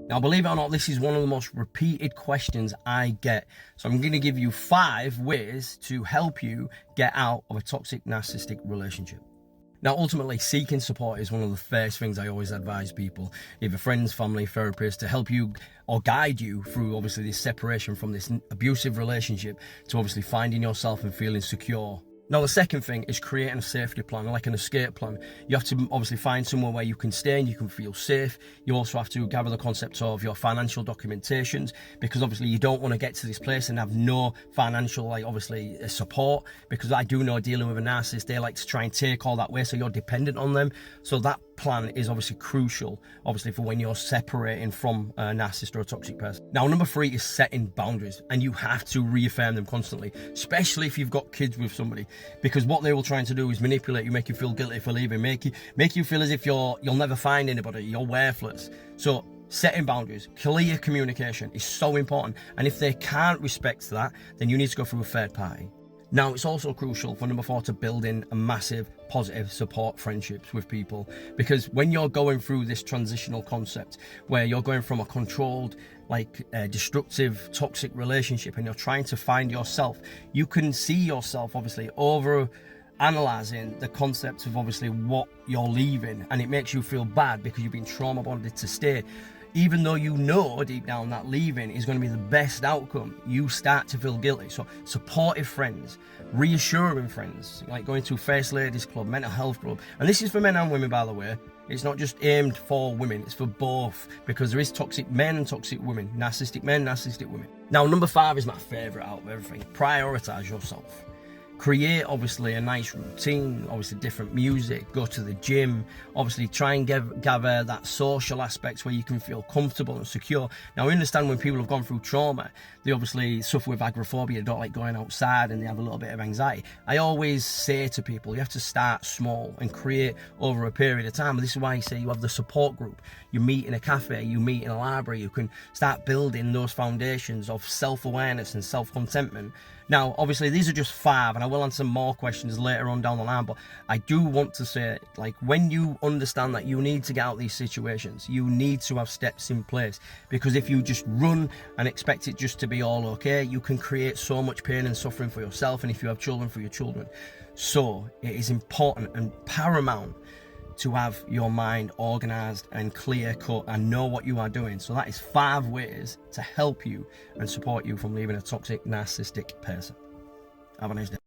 Now, believe it or not, this is one of the most repeated questions I get. So I'm going to give you 5 ways to help you get out of a toxic narcissistic relationship. Now, ultimately, seeking support is one of the first things I always advise people, either friends, family, therapists, to help you or guide you through, obviously, this separation from this abusive relationship to obviously finding yourself and feeling secure. Now, the second thing is creating a safety plan, like an escape plan. You have to obviously find somewhere where you can stay and you can feel safe. You also have to gather the concept of your financial documentations, because obviously you don't want to get to this place and have no financial, like, obviously support, because I do know, dealing with a narcissist, they like to try and take all that way, so you're dependent on them. So that plan is obviously crucial, obviously, for when you're separating from a narcissist or a toxic person. Now, number 3 is setting boundaries, and you have to reaffirm them constantly, especially if you've got kids with somebody, because what they will try to do is manipulate you, make you feel guilty for leaving, make you feel as if you'll never find anybody, you're worthless. So setting boundaries, clear communication is so important, and if they can't respect that, then you need to go through a third party. Now, it's also crucial for number 4 to build in a massive positive support friendships with people, because when you're going through this transitional concept where you're going from a controlled, destructive, toxic relationship, and you're trying to find yourself, you can see yourself obviously over analyzing the concept of obviously what you're leaving, and it makes you feel bad because you've been trauma bonded to stay. Even though you know deep down that leaving is going to be the best outcome, you start to feel guilty. So supportive friends, reassuring friends, like going to First Ladies Club, mental health club. And this is for men and women, by the way. It's not just aimed for women, it's for both, because there is toxic men and toxic women, narcissistic men, narcissistic women. Now, number 5 is my favourite out of everything. Prioritise yourself. Create, obviously, a nice routine, obviously different music, go to the gym, obviously try and gather that social aspects where you can feel comfortable and secure. Now, I understand when people have gone through trauma, they obviously suffer with agoraphobia, don't like going outside, and they have a little bit of anxiety. I always say to people, you have to start small and create over a period of time. And this is why I say you have the support group. You meet in a cafe, you meet in a library, you can start building those foundations of self-awareness and self-contentment. Now, obviously, these are just 5, and I will answer more questions later on down the line, but I do want to say, like, when you understand that you need to get out of these situations, you need to have steps in place, because if you just run and expect it just to be all okay, you can create so much pain and suffering for yourself, and if you have children, for your children. So it is important and paramount to have your mind organised and clear cut and know what you are doing. So that is 5 ways to help you and support you from leaving a toxic narcissistic person. Have a nice day.